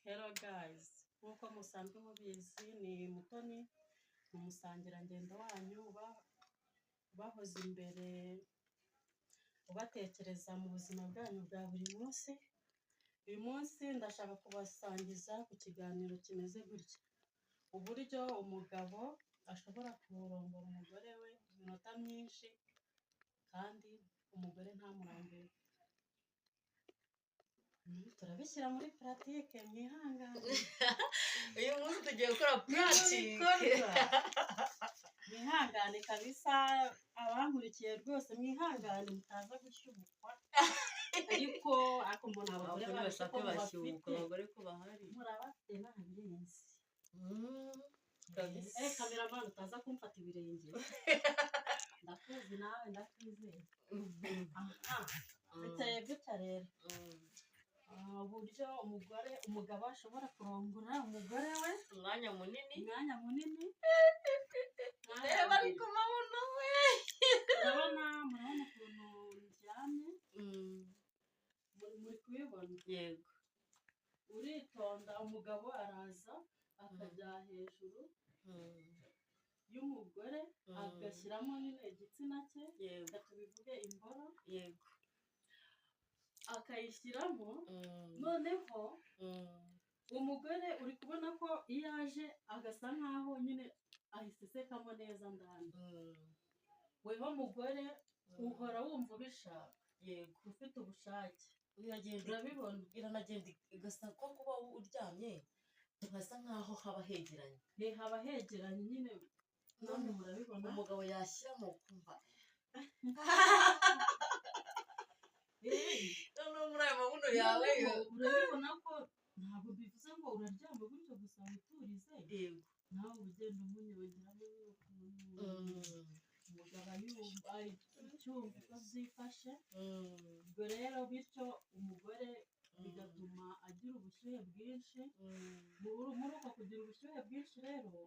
Hello guys, nk'uko musanzwe mubizi ni Mutoni, umusangirangendo wanyu ubahoza imbere, ubatekereza mu buzima bwanyu bwa buri munsi. Uyu munsi ndashaka kubasangiza ku kiganiro kimeze gutya: uburyo umugabo ashobora kurongora umugore we iminota myinshi kandi umugore ntamurambire. Turabishyira muri pratique, mwihangane. Uyu munsi tugiye gukora pratique. Mwihangane kabisa, abankurikiye rwose mwihangane mutaza gushyubukwa. ariko mbona abagore bashaka bashyubuka, abagore ko bahari murabafite n'abirenze. Kameramani utaza kumfata ibirenge. Ndakuzi nawe ndakwizeye. Biteye gutya rero. Uburyo umugabo ashobora kurongora umugore we umwanya munini. Reba ariko mabuno we. Murabona ukuntu ndyamye? Muri kubibona? Yego. Uritonda, umugabo araza akajya hejuru y'umugore agashyiramo nyine igitsina cye, tubivuge imboro. Yego. Akayishyiramo, noneho umugore uri kubona ko iyo aje agasa nkaho nyine ahisesekamo neza ndani. Weho mugore uhora wumva ubishaka. Yego. Ufite ubushake. Urabibona, iranagenda igasa ko kuba uryamye ugasa nkaho haba hegeranye. Haba hegeranye nyine, none murabibona. Umugabo yashyiramo kumva noneho muri aya mabuno yawe urabibona ko ntabwo bivuze ngo uraryama gutyo gusa witurize. Yego. nawe ugenda umunyongeramo umugabo yumva icyumva uko byifashe. ubwo rero bityo umugore bigatuma agira ubushyuhe bwinshi. muri uko kugira ubushyuhe bwinshi rero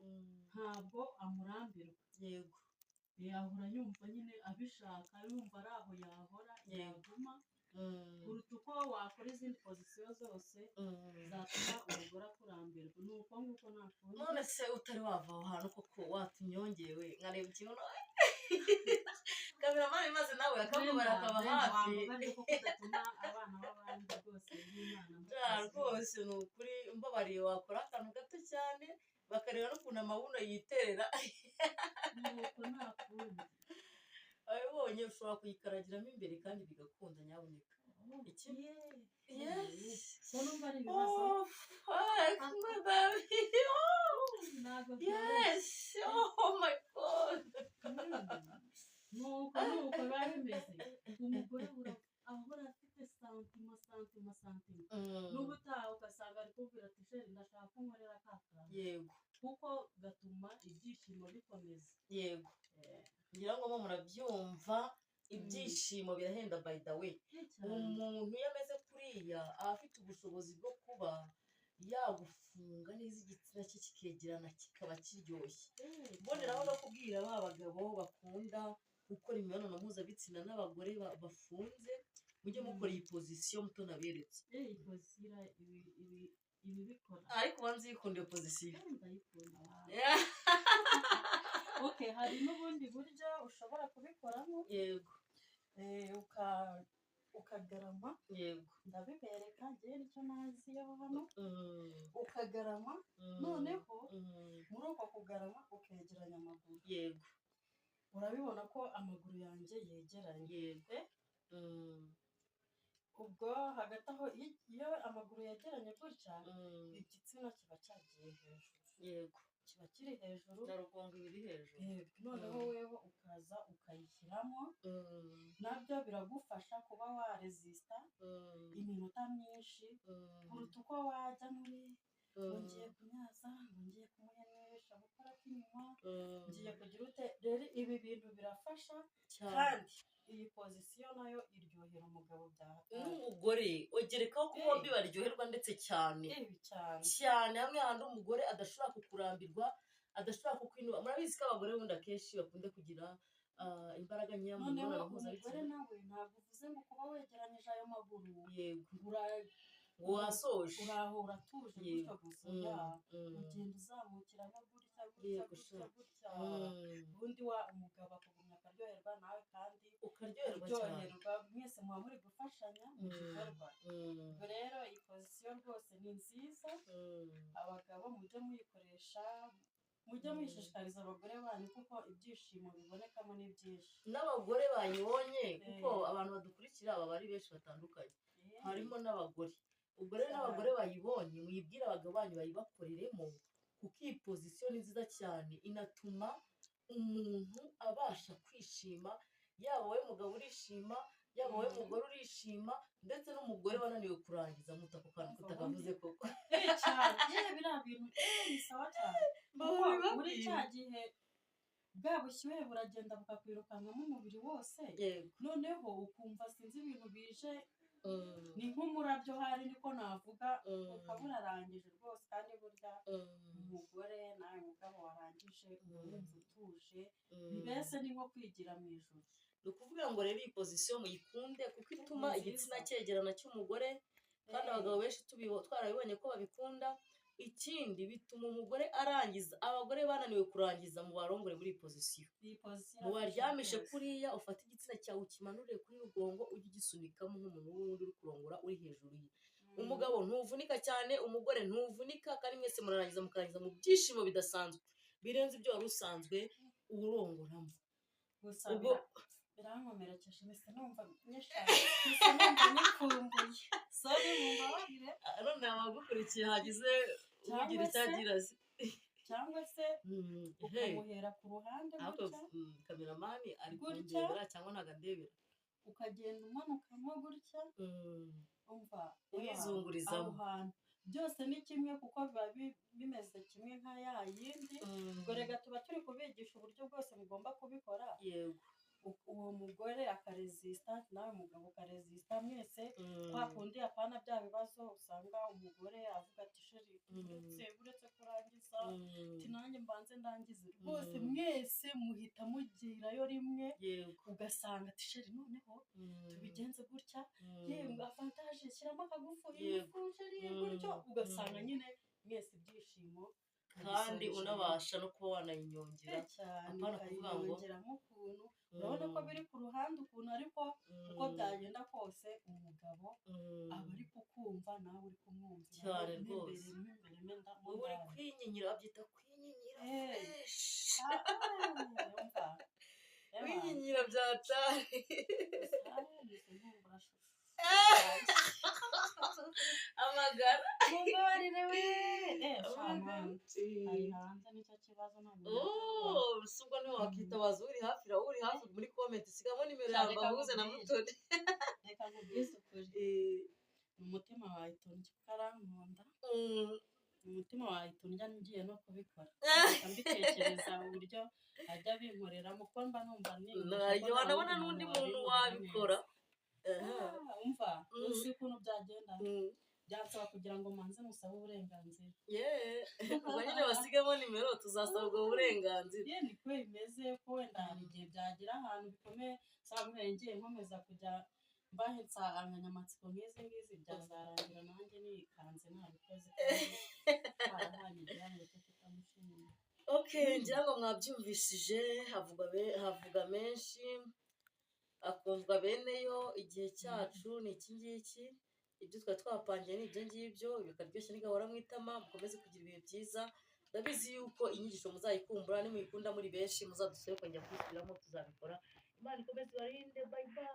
ntabwo amurambirwa. Yego. yahora yumva nyine abishaka, yumva ari aho yahora yaguma, kuruta uko wakora izindi pozisiyo zose zatuma umugore akurambirwa. ni uko nguko nakundi. none se utari wava aho hantu koko watunyongewe nkareba ikibuno kameramani maze nawe akamubara akaba hafi. kuko udatuma abana b'abandi rwose b'Imana rwose ni ukuri mbabariye wakora akantu gato cyane bakareba n'ukuntu amabuno yiterera. nuko nakundi. abibonye ushobora kuyikaragiramo imbere kandi bigakunda nyabuneka. iki numva ari ibibazo. Oh my god. nuko biba bimeze. umugore ahora afite santima. n'ubutaha ugasanga ari kubwira ati sheri ndashaka ko nkorera ka kantu. Yego. kuko gatuma ibyishimo bikomeza. Yego. ngira ngo murabyumva, ibyishimo birahenda. by the way, umuntu iyo ameze kuriya aba afite ubushobozi bwo kuba yagufunga neza igitsina cye kikegerana kikaba kiryoshye. mboneraho no kubwira ba bagabo bakunda gukora imibonano mpuzabitsina n'abagore bafunze, mujye mukora iyi pozisiyo Mutoni aberetse. iyi pozisiyo ibi bikora. ariko ubanza uyikunda iyo pozisiyo. okay, hari n'ubundi buryo ushobora kubikoramo. Yego. ukagarama. Yego. ndabibereka njyewe nicyo naziyeho hano. ukagarama, noneho muri uko kugarama ukegeranya amaguru. Yego. urabibona ko amaguru yanjye yegeranye. Yego. ubwo hagati aho iyo amaguru yegeranye gutya, igitsina kiba cyagiye hejuru. Yego. kiba kiri hejuru, na rugongo ibiri hejuru. noneho wewe ukaza ukayishyiramo. nabyo biragufasha kuba waresista iminota myinshi, kuruta uko wajya muri ngiye kunyaza, ngiye kumuhenesha gukora k'inyuma, ngiye kugira ute. rero ibi bintu birafasha kandi iyi pozisiyo nayo iryohera umugabo n'umugore. ugerekaho ko bombi baryoherwa ndetse cyane hamwe handi umugore adashobora kukurambirwa, adashobora kukwinuba. murabizi ko abagore bundi akenshi bakunda kugira imbaraga nkeya mu mibonano mpuzabitsina. umugore nawe ntabwo uvuze ngo kuba wegeranyije ayo maguru. Yego. ngo wasoje uraho uratuje gutyo gusa ugenda uzamukiramo gutya ubundi umugabo akagumya akaryoherwa nawe kandi ukaryoherwa mwese muba muri gufashanya mu gikorwa. ubwo rero iyi pozisiyo rwose ni nziza, abagabo mujye muyikoresha, mujye mwishishikariza abagore banyu kuko ibyishimo bibonekamo ni byinshi. n'abagore bayibonye kuko abantu badukurikira baba ari benshi batandukanye, harimo n'abagore. ubwo rero n'abagore bayibonye muyibwire abagabo banyu bayibakoreremo kuko iyi pozisiyo ni nziza cyane, inatuma umuntu abasha kwishima, yaba wowe mugabo urishima, yaba wowe mugore urishima, ndetse n'umugore wananiwe kurangiza muto ako kantu kutakavuze koko cyane biriya bintu ni sawa cyane. muri cya gihe bwa bushyuhe buragenda bukakwirukankamo umubiri wose, noneho ukumva sinzi ibintu bije ni nk'umurabyo hari niko navuga, ukaba urarangije rwose. kandi burya umugore nawe mugabo warangije uba wumva utuje, mbese ni nko kwigira mu ijuru. ni ukuvuga ngo rero iyi pozisiyo muyikunde kuko ituma igitsina cyegerana cy'umugore, kandi abagabo benshi twarabibonye ko babikunda. ikindi bituma umugore arangiza, abagore bananiwe kurangiza mu barongore muri iyi pozisiyo, mubaryamishe kuriya, ufate igitsina cyawe ukimanure kuri rugongo, ujye ugisunikamo nk'umuntu wundi uri kurongora uri hejuru ye. umugabo ntuvunika cyane, umugore ntuvunika, kandi mwese murarangiza mukarangiza mu byishimo bidasanzwe birenze ibyo wari usanzwe urongoramo. ubwo birankomerekeje mbese numva nyishaka, mbese numva nikumbuye, sorry mumbabarire. none abagukurikiye hagize ugira icyagira se cyangwa se ukamuhera ku ruhande gutya, kameramani ari kundebera cyangwa ntago andebera, ukagenda umanukamo gutya, umva uyizungurizamo aho hantu byose ni kimwe kuko biba bimeze kimwe nka ya yindi. ubwo rega tuba turi kubigisha uburyo bwose mugomba kubikora. yego uwo mugore akaresista nawe mugabo ukaresista, mwese kwa kundi apana bya bibazo usanga umugore avuga ati sheri uretse kurangiza ati nanjye mbanze ndangize, rwose mwese muhita mugirayo rimwe, ugasanga ati sheri noneho tubigenze gutya, yewe avantage shyiramo akagufu sheri gutyo, ugasanga nyine mwese ibyishimo, kandi unabasha no kuba wanayinyongera apana kuvuga ngo ukuntu urabona ko biri ku ruhande ukuntu, ariko uko byagenda kose umugabo aba ari kukumva nawe uri kumwumva cyane rwose. ubu uri kwinyinyira, babyita kwinyinyira kwinyinyira byatari amagara mumbabarire we ari hanze nicyo kibazo. ubwo niho wakitabaza uri hafi muri comment sigamo nimero yawe bahuze na Mutoni. reka nkubwize ukuri, umutima wayitonze ukarankunda, umutima wayitonze ngiye no kubikora, mbitekereza uburyo ajya binkoreramo kuko mba numva wanabona n'undi muntu wabikora. umva uzi ukuntu byagenda, byasaba kugira ngo manze musabe uburenganzira. ubwo nyine basigamo nimero tuzasaba ubwo burenganzira. niko bimeze ko wenda hari igihe byagira ahantu bikomeye, cyangwa ngiye nkomeza kujya mbahe insanganyamatsiko nk'izi ngizi, byazarangira nanjye nikanze ntabikoze kandi ntagira ngo cyo kutamushimira. ngira ngo mwabyumvishije, havuga menshi akumvwa beneyo. igihe cyacu ni iki ngiki, ibyo twari twapangiye ni ibyo ngibyo, bikaryoshye nigahora mu itama. mukomeze kugira ibihe byiza, ndabizi yuko inyigisho muzayikumbura, nimuyikunda muri benshi muzadusore kongera kwisubiramo, tuzabikora. Imana ikomeze ibarinde, bye bye.